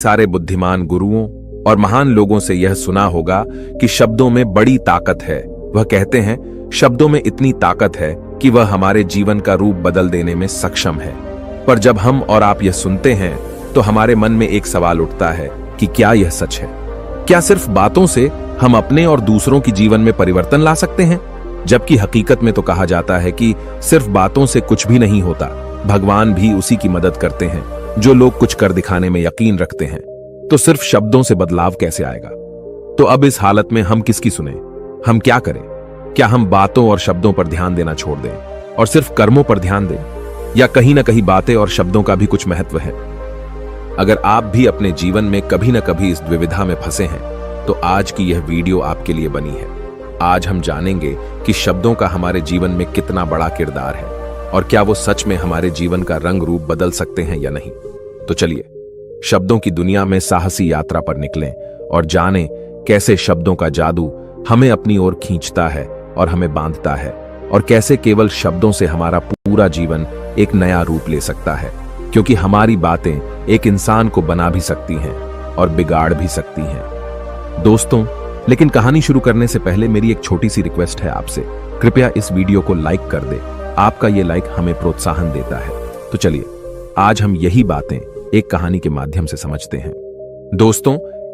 सारे बुद्धिमान गुरुओं और महान लोगों से यह सुना होगा कि शब्दों में बड़ी ताकत है। वह कहते हैं शब्दों में इतनी ताकत है कि वह हमारे जीवन का रूप बदल देने में सक्षम है। पर जब हम और आप यह सुनते हैं तो हमारे मन में एक सवाल उठता है कि क्या यह सच है? क्या सिर्फ बातों से हम अपने और दूसरों की जीवन में परिवर्तन ला सकते हैं? जबकि हकीकत में तो कहा जाता है कि सिर्फ बातों से कुछ भी नहीं होता, भगवान भी उसी की मदद करते हैं जो लोग कुछ कर दिखाने में यकीन रखते हैं। तो सिर्फ शब्दों से बदलाव कैसे आएगा? तो अब इस हालत में हम किसकी सुने? हम क्या करें? क्या हम बातों और शब्दों पर ध्यान देना छोड़ दें और सिर्फ कर्मों पर ध्यान दें? या कहीं ना कहीं बातें और शब्दों का भी कुछ महत्व है? अगर आप भी अपने जीवन में कभी ना कभी इस द्विविधा में फंसे हैं तो आज की यह वीडियो आपके लिए बनी है। आज हम जानेंगे कि शब्दों का हमारे जीवन में कितना बड़ा किरदार है और क्या वो सच में हमारे जीवन का रंग रूप बदल सकते हैं या नहीं। तो चलिए शब्दों की दुनिया में साहसी यात्रा पर निकलें और जानें कैसे शब्दों का जादू हमें अपनी ओर खींचता है और हमें बांधता है, और कैसे केवल शब्दों से हमारा पूरा जीवन एक नया रूप ले सकता है। क्योंकि हमारी बातें एक इंसान को बना भी सकती हैं और बिगाड़ भी सकती हैं। दोस्तों, लेकिन कहानी शुरू करने से पहले मेरी एक छोटी सी रिक्वेस्ट है आपसे, कृपया इस वीडियो को लाइक कर दे। आपका ये लाइक हमें प्रोत्साहन देता है। तो चलिए आज हम यही बातें एक कहानी के माध्यम से समझते हैं। दोस्तों,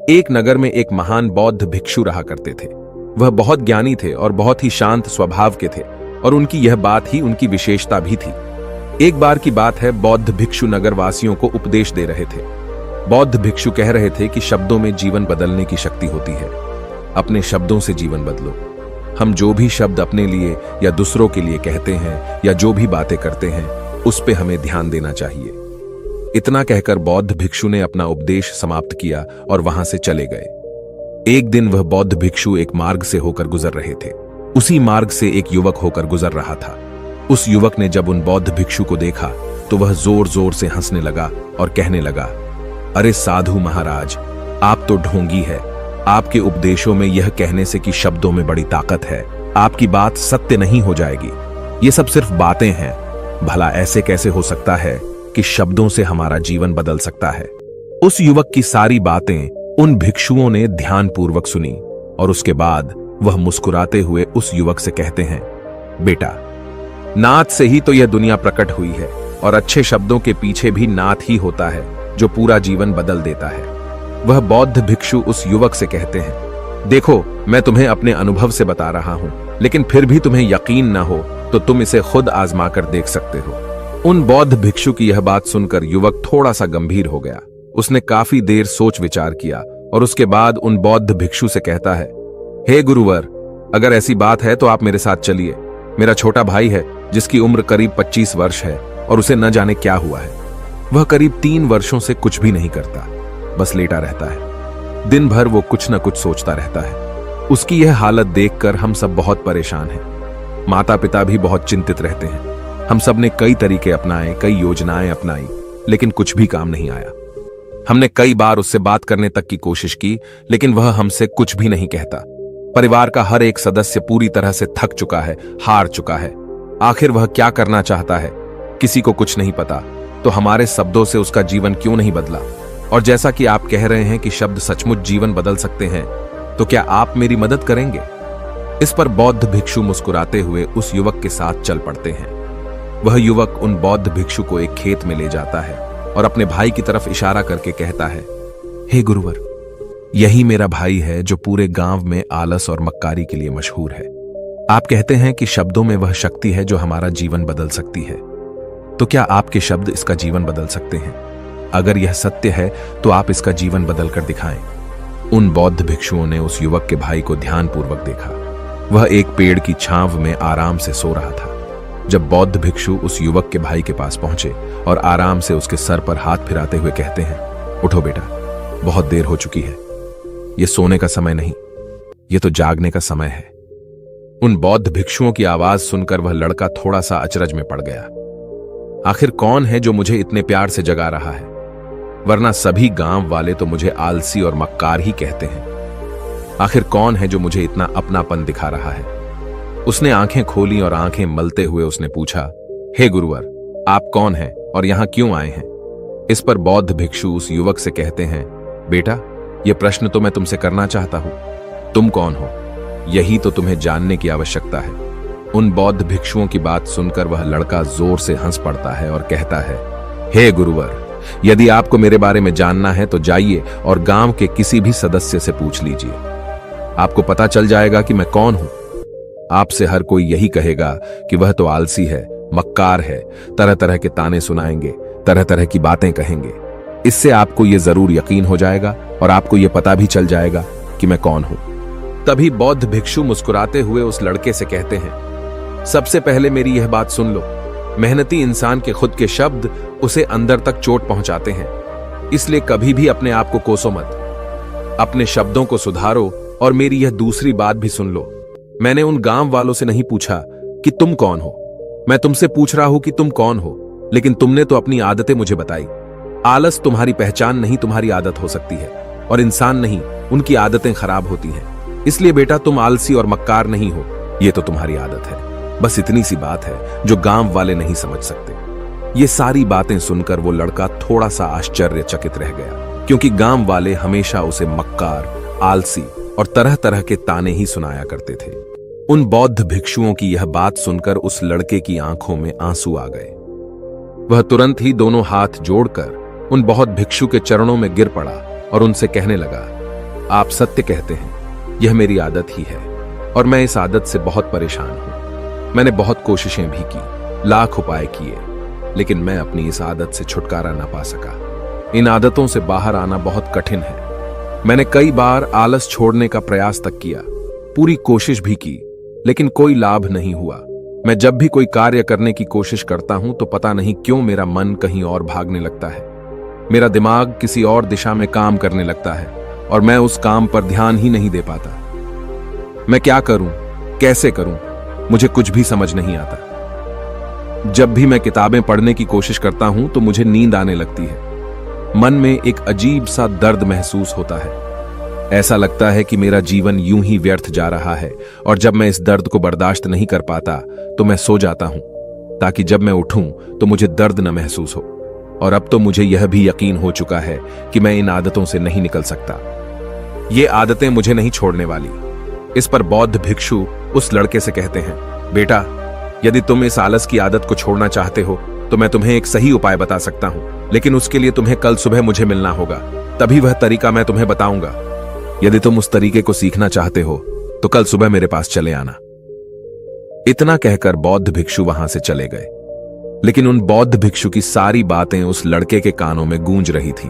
एक नगर में एक महान बौद्ध भिक्षु रहा करते थे। वह बहुत ज्ञानी थे और बहुत ही शांत स्वभाव के थे, और उनकी यह बात ही उनकी विशेषता भी थी। एक बार की बात है, बौद्ध भिक्षु नगर वासियों को उपदेश दे रहे थे। बौद्ध भिक्षु कह रहे थे कि शब्दों में जीवन बदलने की शक्ति होती है। अपने शब्दों से जीवन बदलो। हम जो भी शब्द अपने लिए या दूसरों के लिए कहते हैं या जो भी बातें करते हैं उस पे हमें ध्यान देना चाहिए। इतना कहकर बौद्ध भिक्षु ने अपना उपदेश समाप्त किया और वहां से चले गए। एक दिन वह बौद्ध भिक्षु एक मार्ग से होकर गुजर रहे थे। उसी मार्ग से एक युवक होकर गुजर रहा था। उस युवक ने जब उन बौद्ध भिक्षु को देखा तो वह जोर जोर से हंसने लगा और कहने लगा, अरे साधु महाराज, आप तो ढोंगी है। आपके उपदेशों में यह कहने से कि शब्दों में बड़ी ताकत है, आपकी बात सत्य नहीं हो जाएगी। ये सब सिर्फ बातें हैं। भला ऐसे कैसे हो सकता है कि शब्दों से हमारा जीवन बदल सकता है? उस युवक की सारी बातें उन भिक्षुओं ने ध्यानपूर्वक सुनी और उसके बाद वह मुस्कुराते हुए उस युवक से कहते हैं, बेटा, नाद से ही तो यह दुनिया प्रकट हुई है, और अच्छे शब्दों के पीछे भी नाद ही होता है जो पूरा जीवन बदल देता है। वह बौद्ध भिक्षु उस युवक से कहते हैं, देखो, मैं तुम्हें अपने अनुभव से बता रहा हूं, लेकिन फिर भी तुम्हें यकीन न हो तो तुम इसे खुद आजमा कर देख सकते हो। उन बौद्ध भिक्षु की यह बात सुनकर युवक थोड़ा सा गंभीर हो गया। उसने काफी देर सोच विचार किया और उसके बाद उन बौद्ध भिक्षु से कहता है, हे गुरुवर, अगर ऐसी बात है तो आप मेरे साथ चलिए। मेरा छोटा भाई है जिसकी उम्र करीब 25 वर्ष है और उसे न जाने क्या हुआ है। वह करीब 3 वर्षों से कुछ भी नहीं करता, बस लेटा रहता है। दिन भर वो कुछ न कुछ सोचता रहता है। उसकी यह हालत देखकर हम सब बहुत परेशान हैं। माता पिता भी बहुत चिंतित रहते हैं। हम सब ने कई तरीके अपनाए, कई योजनाएं अपनाई, लेकिन कुछ भी काम नहीं आया। हमने कई बार उससे बात करने तक की कोशिश की, लेकिन वह हमसे कुछ भी नहीं कहता। परिवार का हर एक सदस्य पूरी तरह से थक चुका है, हार चुका है। आखिर वह क्या करना चाहता है, किसी को कुछ नहीं पता। तो हमारे शब्दों से उसका जीवन क्यों नहीं बदला? और जैसा कि आप कह रहे हैं कि शब्द सचमुच जीवन बदल सकते हैं, तो क्या आप मेरी मदद करेंगे? इस पर बौद्ध भिक्षु मुस्कुराते हुए उस युवक के साथ चल पड़ते हैं। वह युवक उन बौद्ध भिक्षु को एक खेत में ले जाता है और अपने भाई की तरफ इशारा करके कहता है, हे गुरुवर, यही मेरा भाई है जो पूरे गांव में आलस और मक्कारी के लिए मशहूर है। आप कहते हैं कि शब्दों में वह शक्ति है जो हमारा जीवन बदल सकती है। तो क्या आपके शब्द इसका जीवन बदल सकते हैं? अगर यह सत्य है तो आप इसका जीवन बदल कर दिखाएं। उन बौद्ध भिक्षुओं ने उस युवक के भाई को ध्यानपूर्वक देखा। वह एक पेड़ की छांव में आराम से सो रहा था। जब बौद्ध भिक्षु उस युवक के भाई के पास पहुंचे और आराम से उसके सर पर हाथ फिराते हुए कहते हैं, उठो बेटा, बहुत देर हो चुकी है। यह सोने का समय नहीं, यह तो जागने का समय है। उन बौद्ध भिक्षुओं की आवाज सुनकर वह लड़का थोड़ा सा अचरज में पड़ गया। आखिर कौन है जो मुझे इतने प्यार से जगा रहा है? वरना सभी गांव वाले तो मुझे आलसी और मक्कार ही कहते हैं। आखिर कौन है जो मुझे इतना अपनापन दिखा रहा है? उसने आंखें खोली और आंखें मलते हुए उसने पूछा, हे गुरुवर, आप कौन हैं और यहां क्यों आए हैं? इस पर बौद्ध भिक्षु उस युवक से कहते हैं, बेटा, यह प्रश्न तो मैं तुमसे करना चाहता हूं। तुम कौन हो? यही तो तुम्हें जानने की आवश्यकता है। उन बौद्ध भिक्षुओं की बात सुनकर वह लड़का जोर से हंस पड़ता है और कहता है, हे गुरुवर, यदि आपको मेरे बारे में जानना है तो जाइए और गांव के किसी भी सदस्य से पूछ लीजिए। आपको पता चल जाएगा कि मैं कौन हूं। आपसे हर कोई यही कहेगा कि वह तो आलसी है, मक्कार है, तरह तरह के ताने सुनाएंगे, तरह तरह की बातें कहेंगे। इससे आपको यह जरूर यकीन हो जाएगा और आपको यह पता भी चल जाएगा कि मैं कौन हूं। तभी बौद्ध भिक्षु मुस्कुराते हुए उस लड़के से कहते हैं, सबसे पहले मेरी यह बात सुन लो। मेहनती इंसान के खुद के शब्द उसे अंदर तक चोट पहुंचाते हैं, इसलिए कभी भी अपने आप को कोसो मत। अपने शब्दों को सुधारो। और मेरी यह दूसरी बात भी सुन लो। मैंने उन गांव वालों से नहीं पूछा कि तुम कौन हो, मैं तुमसे पूछ रहा हूं कि तुम कौन हो। लेकिन तुमने तो अपनी आदतें मुझे बताई। आलस तुम्हारी पहचान नहीं, तुम्हारी आदत हो सकती है, और इंसान नहीं, उनकी आदतें खराब होती हैं। इसलिए बेटा, तुम आलसी और मक्कार नहीं हो, यह तो तुम्हारी आदत है। बस इतनी सी बात है जो गांव वाले नहीं समझ सकते। ये सारी बातें सुनकर वो लड़का थोड़ा सा आश्चर्यचकित रह गया, क्योंकि गांव वाले हमेशा उसे मक्कार, आलसी और तरह तरह के ताने ही सुनाया करते थे। उन बौद्ध भिक्षुओं की यह बात सुनकर उस लड़के की आंखों में आंसू आ गए। वह तुरंत ही दोनों हाथ जोड़कर उन बौद्ध भिक्षु के चरणों में गिर पड़ा और उनसे कहने लगा, आप सत्य कहते हैं, यह मेरी आदत ही है और मैं इस आदत से बहुत परेशान हूं। मैंने बहुत कोशिशें भी की, लाख उपाय किए, लेकिन मैं अपनी इस आदत से छुटकारा ना पा सका। इन आदतों से बाहर आना बहुत कठिन है। मैंने कई बार आलस छोड़ने का प्रयास तक किया, पूरी कोशिश भी की, लेकिन कोई लाभ नहीं हुआ। मैं जब भी कोई कार्य करने की कोशिश करता हूं तो पता नहीं क्यों मेरा मन कहीं और भागने लगता है। मेरा दिमाग किसी और दिशा में काम करने लगता है और मैं उस काम पर ध्यान ही नहीं दे पाता। मैं क्या करूं, कैसे करूं, मुझे कुछ भी समझ नहीं आता। जब भी मैं किताबें पढ़ने की कोशिश करता हूं तो मुझे नींद आने लगती है। मन में एक अजीब सा दर्द महसूस होता है। ऐसा लगता है कि मेरा जीवन यूं ही व्यर्थ जा रहा है, और जब मैं इस दर्द को बर्दाश्त नहीं कर पाता तो मैं सो जाता हूं, ताकि जब मैं उठूं तो मुझे दर्द न महसूस हो। और अब तो मुझे यह भी यकीन हो चुका है कि मैं इन आदतों से नहीं निकल सकता। ये आदतें मुझे नहीं छोड़ने वाली। इस पर बौद्ध भिक्षु उस लड़के से कहते हैं, बेटा, यदि तुम इस आलस की आदत को छोड़ना चाहते हो तो मैं तुम्हें एक सही उपाय बता सकता हूं, लेकिन उसके लिए तुम्हें कल सुबह मुझे मिलना होगा, तभी वह तरीका मैं तुम्हें बताऊंगा। यदि तुम उस तरीके को सीखना चाहते हो तो कल सुबह मेरे पास चले आना। इतना कहकर बौद्ध भिक्षु वहां से चले गए। लेकिन उन बौद्ध भिक्षु की सारी बातें उस लड़के के कानों में गूंज रही थीं।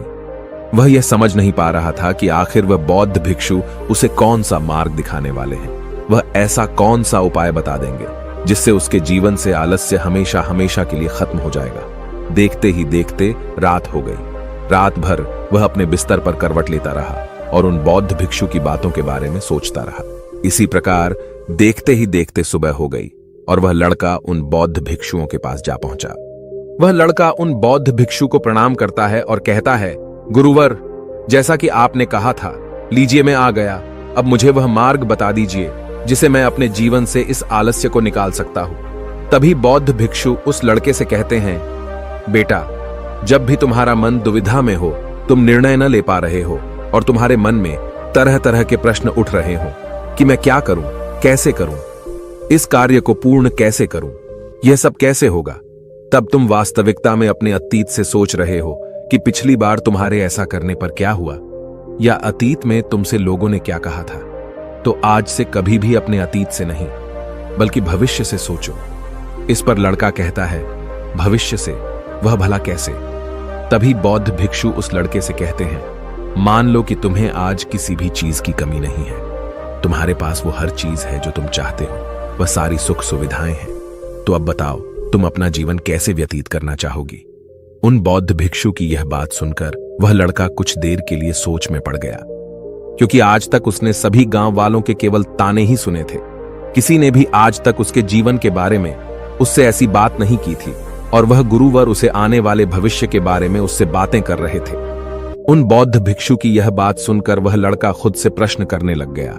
वह यह समझ नहीं पा रहा था कि आखिर वह बौद्ध भिक्षु उसे कौन सा मार्ग दिखाने वाले हैं। वह ऐसा कौन सा उपाय बता देंगे जिससे उसके जीवन से आलस्य हमेशा हमेशा के लिए खत्म हो जाएगा। देखते ही देखते रात हो गई। रात भर वह अपने बिस्तर पर करवट लेता रहा और उन बौद्ध भिक्षु की बातों के बारे में सोचता रहा। इसी प्रकार देखते ही देखते सुबह हो गई और वह लड़का उन बौद्ध भिक्षुओं के पास जा पहुंचा। वह लड़का उन बौद्ध भिक्षु को प्रणाम करता है और कहता है, गुरुवर, जैसा कि आपने कहा था, लीजिए मैं आ गया। अब मुझे वह मार्ग बता दीजिए जिसे मैं अपने जीवन से इस आलस्य को निकाल सकता हूं। तभी बौद्ध भिक्षु उस लड़के से कहते हैं, बेटा, जब भी तुम्हारा मन दुविधा में हो, तुम निर्णय न ले पा रहे हो और तुम्हारे मन में तरह तरह के प्रश्न उठ रहे हो कि मैं क्या करूं, कैसे करूं, इस कार्य को पूर्ण कैसे करूं, यह सब कैसे होगा, तब तुम वास्तविकता में अपने अतीत से सोच रहे हो कि पिछली बार तुम्हारे ऐसा करने पर क्या हुआ, या अतीत में तुमसे लोगों ने क्या कहा था। तो आज से कभी भी अपने अतीत से नहीं, बल्कि भविष्य से सोचो। इस पर लड़का कहता है, भविष्य से, वह भला कैसे? तभी बौद्ध भिक्षु उस लड़के से कहते हैं, मान लो कि तुम्हें आज किसी भी चीज की कमी नहीं है। तुम्हारे पास वो हर चीज है जो तुम चाहते हो, वह सारी सुख सुविधाएं हैं। तो अब बताओ, तुम अपना जीवन कैसे व्यतीत करना चाहोगी? उन बौद्ध भिक्षु की यह बात सुनकर वह लड़का कुछ देर के लिए सोच में पड़ गया, क्योंकि आज तक उसने सभी गांव वालों के केवल ताने ही सुने थे। किसी ने भी आज तक उसके जीवन के बारे में उससे ऐसी बात नहीं की थी, और वह गुरुवर उसे आने वाले भविष्य के बारे में उससे बातें कर रहे थे। उन बौद्ध भिक्षु की यह बात सुनकर वह लड़का खुद से प्रश्न करने लग गया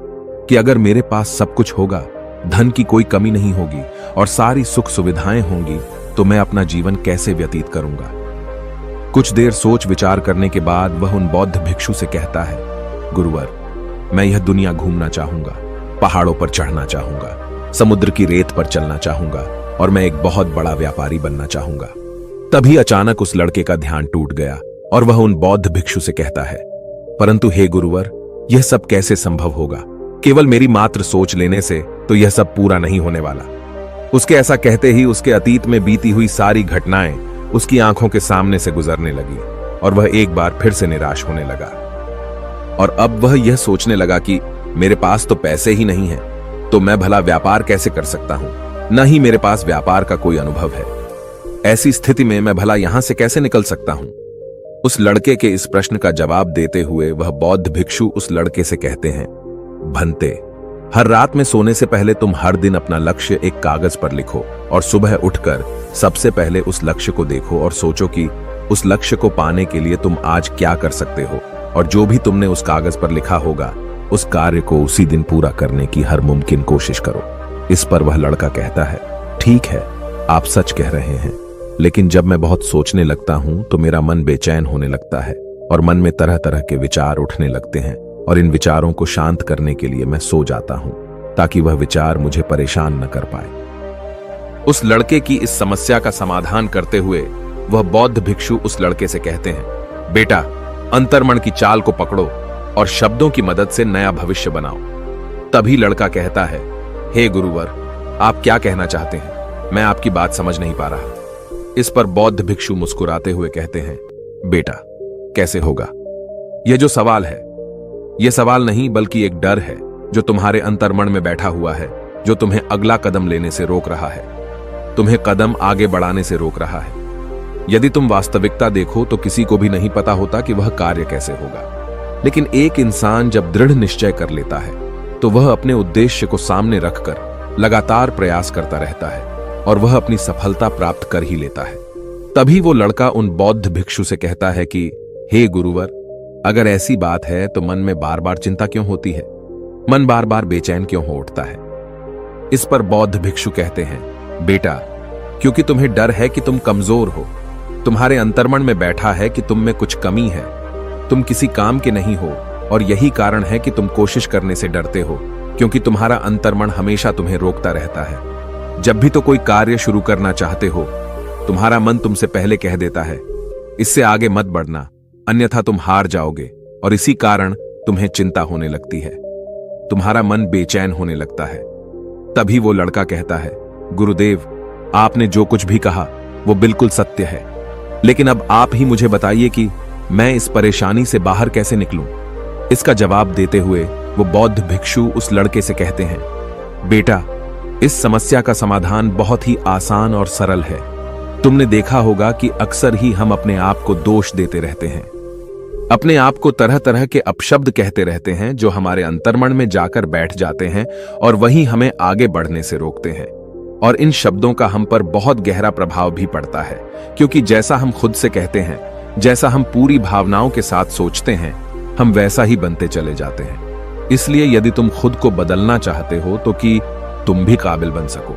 कि अगर मेरे पास सब कुछ होगा, धन की कोई कमी नहीं होगी और सारी सुख सुविधाएं होंगी, तो मैं अपना जीवन कैसे व्यतीत करूंगा? कुछ देर सोच विचार करने के बाद वह उन बौद्ध भिक्षु से कहता है, गुरुवर, मैं यह दुनिया घूमना चाहूंगा, पहाड़ों पर चढ़ना चाहूंगा, समुद्र की रेत पर चलना चाहूंगा और मैं एक बहुत बड़ा व्यापारी बनना चाहूंगा। तभी अचानक उस लड़के का ध्यान टूट गया और वह उन बौद्ध भिक्षु से कहता है, परंतु हे गुरुवर, यह सब कैसे संभव होगा? केवल मेरी मात्र सोच लेने से तो यह सब पूरा नहीं होने वाला। उसके ऐसा कहते ही उसके अतीत में बीती हुई सारी घटनाएं उसकी आंखों के सामने से गुजरने लगी और वह एक बार फिर से निराश होने लगा। और अब वह यह सोचने लगा कि मेरे पास तो पैसे ही नहीं है, तो मैं भला व्यापार कैसे कर सकता हूं? न ही मेरे पास व्यापार का कोई अनुभव है। ऐसी स्थिति में मैं भला यहां से कैसे निकल सकता हूं? उस लड़के के इस प्रश्न का जवाब देते हुए वह बौद्ध भिक्षु उस लड़के से कहते हैं, भंते, हर रात में सोने से पहले तुम हर दिन अपना लक्ष्य एक कागज पर लिखो और सुबह उठकर सबसे पहले उस लक्ष्य को देखो और सोचो कि उस लक्ष्य को पाने के लिए तुम आज क्या कर सकते हो, और जो भी तुमने उस कागज पर लिखा होगा उस कार्य को उसी दिन पूरा करने की हर मुमकिन कोशिश करो। इस पर वह लड़का कहता है, ठीक है, आप सच कह रहे हैं, लेकिन जब मैं बहुत सोचने लगता हूं तो मेरा मन बेचैन होने लगता है और मन में तरह तरह के विचार उठने लगते हैं और इन विचारों को शांत करने के लिए मैं सो जाता हूं ताकि वह विचार मुझे परेशान न कर पाए। उस लड़के की इस समस्या का समाधान करते हुए वह बौद्ध भिक्षु उस लड़के से कहते हैं, बेटा, अंतर्मन की चाल को पकड़ो और शब्दों की मदद से नया भविष्य बनाओ। तभी लड़का कहता है, हे गुरुवर, आप क्या कहना चाहते हैं? मैं आपकी बात समझ नहीं पा रहा। इस पर बौद्ध भिक्षु मुस्कुराते हुए कहते हैं, बेटा, कैसे होगा? यह जो सवाल है, यह सवाल नहीं बल्कि एक डर है जो तुम्हारे अंतर्मन में बैठा हुआ है, जो तुम्हें अगला कदम लेने से रोक रहा है, तुम्हें कदम आगे बढ़ाने से रोक रहा है। यदि तुम वास्तविकता देखो तो किसी को भी नहीं पता होता कि वह कार्य कैसे होगा, लेकिन एक इंसान जब दृढ़ निश्चय कर लेता है तो वह अपने उद्देश्य को सामने रखकर लगातार प्रयास करता रहता है और वह अपनी सफलता प्राप्त कर ही लेता है। तभी वो लड़का उन बौद्ध भिक्षु से कहता है कि हे गुरुवर, अगर ऐसी बात है तो मन में बार बार चिंता क्यों होती है? मन बार बार बेचैन क्यों हो उठता है? इस पर बौद्ध भिक्षु कहते हैं, बेटा, क्योंकि तुम्हें डर है कि तुम कमजोर हो। तुम्हारे अंतर्मन में बैठा है कि तुम में कुछ कमी है, तुम किसी काम के नहीं हो, और यही कारण है कि तुम कोशिश करने से डरते हो, क्योंकि तुम्हारा अंतर्मन हमेशा तुम्हें रोकता रहता है। जब भी तो कोई कार्य शुरू करना चाहते हो, तुम्हारा मन तुमसे पहले कह देता है, इससे आगे मत बढ़ना, अन्यथा तुम हार जाओगे, और इसी कारण तुम्हें चिंता होने लगती है, तुम्हारा मन बेचैन होने लगता है। तभी वो लड़का कहता है, गुरुदेव, आपने जो कुछ भी कहा वो बिल्कुल सत्य है, लेकिन अब आप ही मुझे बताइए कि मैं इस परेशानी से बाहर कैसे निकलूं? इसका जवाब देते हुए वो बौद्ध भिक्षु उस लड़के से कहते हैं, बेटा, इस समस्या का समाधान बहुत ही आसान और सरल है। तुमने देखा होगा कि अक्सर ही हम अपने आप को दोष देते रहते हैं, अपने आप को तरह तरह के अपशब्द कहते रहते हैं जो हमारे अंतर्मन में जाकर बैठ जाते हैं और वही हमें आगे बढ़ने से रोकते हैं। और इन शब्दों का हम पर बहुत गहरा प्रभाव भी पड़ता है, क्योंकि जैसा हम खुद से कहते हैं, जैसा हम पूरी भावनाओं के साथ सोचते हैं, हम वैसा ही बनते चले जाते हैं। इसलिए यदि तुम खुद को बदलना चाहते हो तो कि तुम भी काबिल बन सको,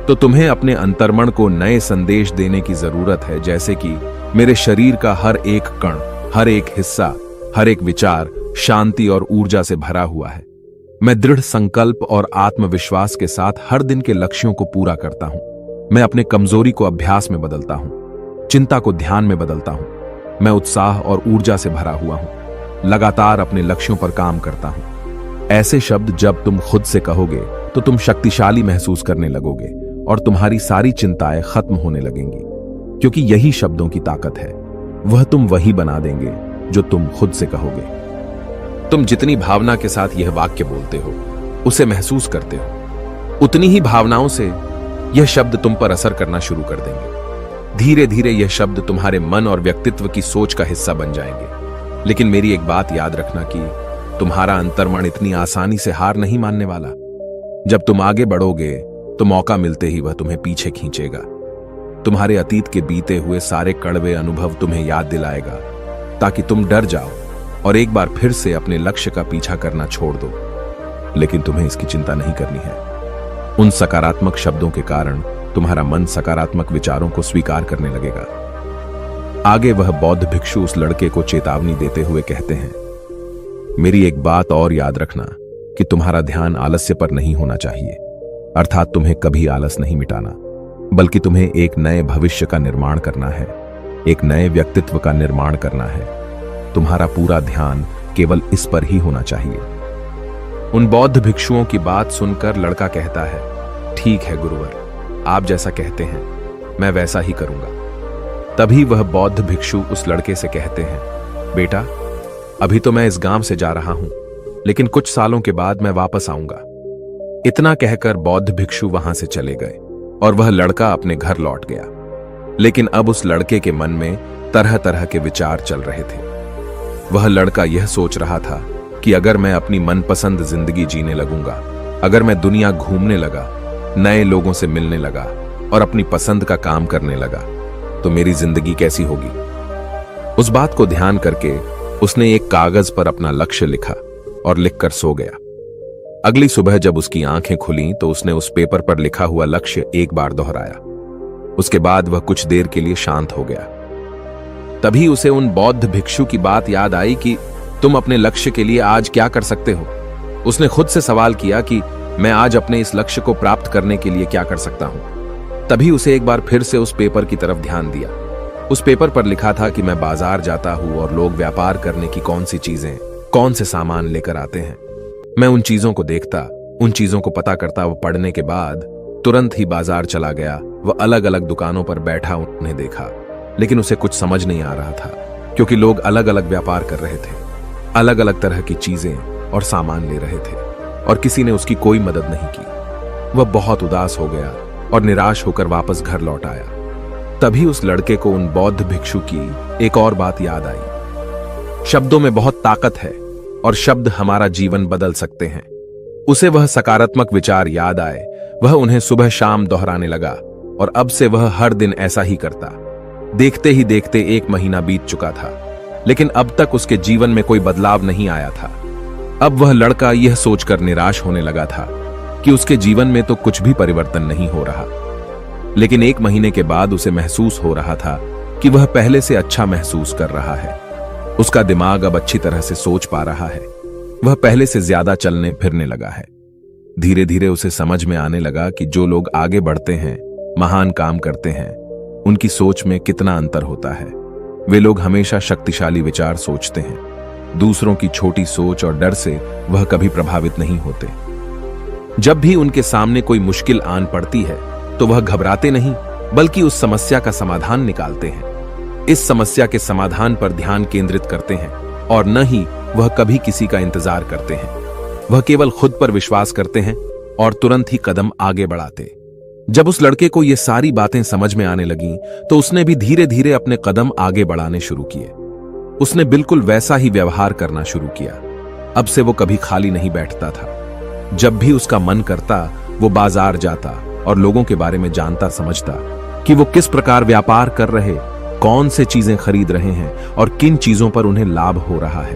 तो तुम्हें अपने अंतर्मन को नए संदेश देने की जरूरत है, जैसे कि मेरे शरीर का हर एक कण, हर एक हिस्सा, हर एक विचार शांति और ऊर्जा से भरा हुआ है। मैं दृढ़ संकल्प और आत्मविश्वास के साथ हर दिन के लक्ष्यों को पूरा करता हूं। मैं अपने कमजोरी को अभ्यास में बदलता हूं, चिंता को ध्यान में बदलता हूं। मैं उत्साह और ऊर्जा से भरा हुआ हूं, लगातार अपने लक्ष्यों पर काम करता हूं। ऐसे शब्द जब तुम खुद से कहोगे तो तुम शक्तिशाली महसूस करने लगोगे और तुम्हारी सारी चिंताएं खत्म होने लगेंगी, क्योंकि यही शब्दों की ताकत है। वह तुम वही बना देंगे जो तुम खुद से कहोगे। तुम जितनी भावना के साथ यह वाक्य बोलते हो, उसे महसूस करते हो, उतनी ही भावनाओं से यह शब्द तुम पर असर करना शुरू कर देंगे। धीरे धीरे यह शब्द तुम्हारे मन और व्यक्तित्व की सोच का हिस्सा बन जाएंगे। लेकिन मेरी एक बात याद रखना कि तुम्हारा अंतर्मन इतनी आसानी से हार नहीं मानने वाला। जब तुम आगे बढ़ोगे तो मौका मिलते ही वह तुम्हें पीछे खींचेगा। तुम्हारे अतीत के बीते हुए सारे कड़वे अनुभव तुम्हें याद दिलाएगा, ताकि तुम डर जाओ और एक बार फिर से अपने लक्ष्य का पीछा करना छोड़ दो। लेकिन तुम्हें इसकी चिंता नहीं करनी है। उन सकारात्मक शब्दों के कारण तुम्हारा मन सकारात्मक विचारों को स्वीकार करने लगेगा। आगे वह बौद्ध भिक्षु उस लड़के को चेतावनी देते हुए कहते हैं, मेरी एक बात और याद रखना कि तुम्हारा ध्यान आलस्य पर नहीं होना चाहिए, अर्थात तुम्हें कभी आलस नहीं मिटाना, बल्कि तुम्हें एक नए भविष्य का निर्माण करना है, एक नए व्यक्तित्व का निर्माण करना है। तुम्हारा पूरा ध्यान केवल इस पर ही होना चाहिए। उन बौद्ध भिक्षुओं की बात सुनकर लड़का कहता है, ठीक है गुरुवर, आप जैसा कहते हैं मैं वैसा ही करूंगा। तभी वह बौद्ध भिक्षु उस लड़के से कहते हैं, बेटा, अभी तो मैं इस गांव से जा रहा हूं, लेकिन कुछ सालों के बाद मैं वापस आऊंगा। इतना कहकर बौद्ध भिक्षु वहां से चले गए और वह लड़का अपने घर लौट गया। लेकिन अब उस लड़के के मन में तरह तरह के विचार चल रहे थे। वह लड़का यह सोच रहा था कि अगर मैं अपनी मनपसंद जिंदगी जीने लगूंगा, अगर मैं दुनिया घूमने लगा, नए लोगों से मिलने लगा और अपनी पसंद का काम करने लगा, तो मेरी जिंदगी कैसी होगी। उस बात को ध्यान करके उसने एक कागज पर अपना लक्ष्य लिखा और लिखकर सो गया। अगली सुबह जब उसकी आंखें खुलीं तो उसने उस पेपर पर लिखा हुआ लक्ष्य एक बार दोहराया। उसके बाद वह कुछ देर के लिए शांत हो गया। तभी उसे उन बौद्ध भिक्षु की बात याद आई कि तुम अपने लक्ष्य के लिए आज क्या कर सकते हो। उसने खुद से सवाल किया कि मैं आज अपने इस लक्ष्य को प्राप्त करने के लिए क्या कर सकता हूं। तभी उसे एक बार फिर से उस पेपर की तरफ ध्यान दिया। उस पेपर पर लिखा था कि मैं बाजार जाता हूं और लोग व्यापार करने की कौन सी चीजें, कौन से सामान लेकर आते हैं। मैं उन चीजों को देखता, उन चीजों को पता करता। वो पढ़ने के बाद तुरंत ही बाजार चला गया। वह अलग अलग दुकानों पर बैठा उन्हें देखा, लेकिन उसे कुछ समझ नहीं आ रहा था, क्योंकि लोग अलग अलग व्यापार कर रहे थे, अलग अलग तरह की चीजें और सामान ले रहे थे और किसी ने उसकी कोई मदद नहीं की। वह बहुत उदास हो गया और निराश होकर वापस घर लौट आया। तभी उस लड़के को उन बौद्ध भिक्षु की एक और बात याद आई। शब्दों में बहुत ताकत है और शब्द हमारा जीवन बदल सकते हैं। उसे वह सकारात्मक विचार याद आए। वह उन्हें सुबह शाम दोहराने लगा और अब से वह हर दिन ऐसा ही करता। देखते ही देखते 1 महीना बीत चुका था, लेकिन अब तक उसके जीवन में कोई बदलाव नहीं आया था। अब वह लड़का यह सोचकर निराश होने लगा था कि उसके जीवन में तो कुछ भी परिवर्तन नहीं हो रहा। लेकिन 1 महीने के बाद उसे महसूस हो रहा था कि वह पहले से अच्छा महसूस कर रहा है। उसका दिमाग अब अच्छी तरह से सोच पा रहा है। वह पहले से ज्यादा चलने फिरने लगा है। धीरे धीरे उसे समझ में आने लगा कि जो लोग आगे बढ़ते हैं, महान काम करते हैं, उनकी सोच में कितना अंतर होता है। वे लोग हमेशा शक्तिशाली विचार सोचते हैं। दूसरों की छोटी सोच और डर से वह कभी प्रभावित नहीं होते। जब भी उनके सामने कोई मुश्किल आन पड़ती है तो वह घबराते नहीं, बल्कि उस समस्या का समाधान निकालते हैं। इस समस्या के समाधान पर ध्यान केंद्रित करते हैं और न ही वह कभी किसी का इंतजार करते हैं। वह केवल खुद पर विश्वास करते हैं और तुरंत ही कदम आगे बढ़ाते। जब उस लड़के को ये सारी बातें समझ में आने लगीं, तो उसने भी धीरे धीरे अपने कदम आगे बढ़ाने शुरू किए। उसने बिल्कुल वैसा ही व्यवहार करना शुरू किया। अब से वो कभी खाली नहीं बैठता था। जब भी उसका मन करता, वो बाजार जाता और लोगों के बारे में जानता समझता कि वो किस प्रकार व्यापार कर रहे, कौन से चीजें खरीद रहे हैं और किन चीजों पर उन्हें लाभ हो रहा है।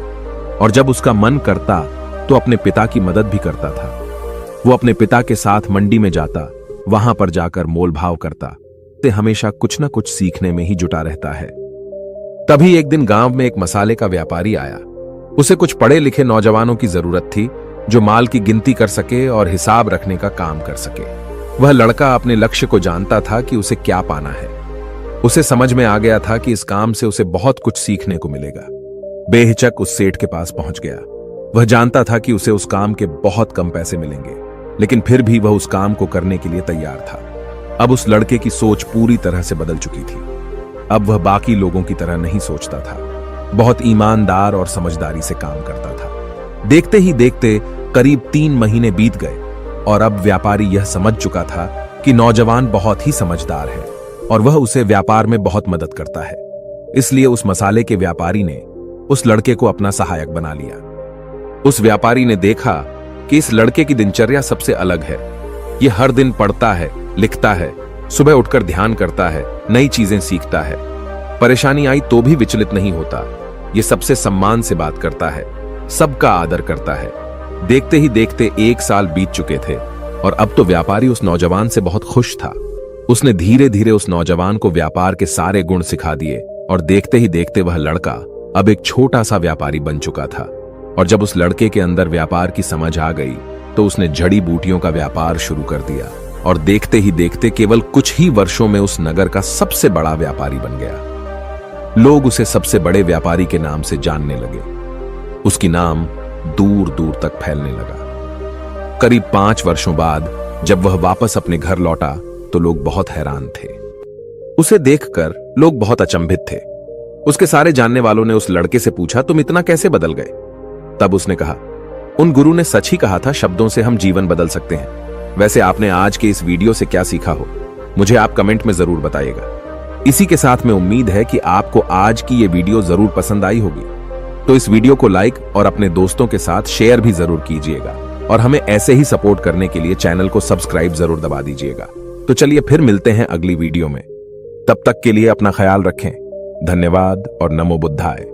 और जब उसका मन करता तो अपने पिता की मदद भी करता था। वो अपने पिता के साथ मंडी में जाता, वहां पर जाकर मोल भाव करता। ते हमेशा कुछ न कुछ सीखने में ही जुटा रहता है। तभी एक दिन गांव में एक मसाले का व्यापारी आया। उसे कुछ पढ़े लिखे नौजवानों की जरूरत थी जो माल की गिनती कर सके और हिसाब रखने का काम कर सके। वह लड़का अपने लक्ष्य को जानता था कि उसे क्या पाना है। उसे समझ में आ गया था कि इस काम से उसे बहुत कुछ सीखने को मिलेगा। बेहिचक उस सेठ के पास पहुंच गया। वह जानता था कि उसे उस काम के बहुत कम पैसे मिलेंगे, लेकिन फिर भी वह उस काम को करने के लिए तैयार था। अब उस लड़के की सोच पूरी तरह से बदल चुकी थी। अब वह बाकी लोगों की तरह नहीं सोचता था। बहुत ईमानदार और समझदारी से काम करता था। देखते ही देखते करीब 3 महीने बीत गए और अब व्यापारी यह समझ चुका था कि नौजवान बहुत ही समझदार है और वह उसे व्यापार में बहुत मदद करता है। इसलिए उस मसाले के व्यापारी ने उस लड़के को अपना सहायक बना लिया। उस व्यापारी ने देखा कि इस लड़के की दिनचर्या सबसे अलग है। यह हर दिन पढ़ता है, लिखता है, सुबह उठकर ध्यान करता है, नई चीजें सीखता है। परेशानी आई तो भी विचलित नहीं होता। यह सबसे सम्मान से बात करता है, सबका आदर करता है। देखते ही देखते 1 साल बीत चुके थे और अब तो व्यापारी उस नौजवान से बहुत खुश था। उसने धीरे धीरे उस नौजवान को व्यापार के सारे गुण सिखा दिए और देखते ही देखते वह लड़का अब एक छोटा सा व्यापारी बन चुका था। और जब उस लड़के के अंदर व्यापार की समझ आ गई तो उसने जड़ी बूटियों का व्यापार शुरू कर दिया और देखते ही देखते केवल कुछ ही वर्षों में उस नगर का सबसे बड़ा व्यापारी बन गया। लोग उसे सबसे बड़े व्यापारी के नाम से जानने लगे। उसकी नाम दूर दूर तक फैलने लगा। करीब 5 वर्षों बाद जब वह वापस अपने घर लौटा तो लोग बहुत हैरान थे। उसे देखकर लोग बहुत अचंभित थे। उसके सारे जानने वालों ने उस लड़के से पूछा, तुम इतना कैसे बदल गए? तब उसने कहा, उन गुरु ने सच ही कहा था, शब्दों से हम जीवन बदल सकते हैं। वैसे आपने आज के इस वीडियो से क्या सीखा हो, मुझे आप कमेंट में जरूर बताइएगा। इसी के साथ में उम्मीद है कि आपको आज की ये वीडियो जरूर पसंद आई होगी। तो इस वीडियो को लाइक और अपने दोस्तों के साथ शेयर भी जरूर कीजिएगा और हमें ऐसे ही सपोर्ट करने के लिए चैनल को सब्सक्राइब जरूर दबा दीजिएगा। तो चलिए फिर मिलते हैं अगली वीडियो में। तब तक के लिए अपना ख्याल रखें। धन्यवाद और नमो बुद्धाय।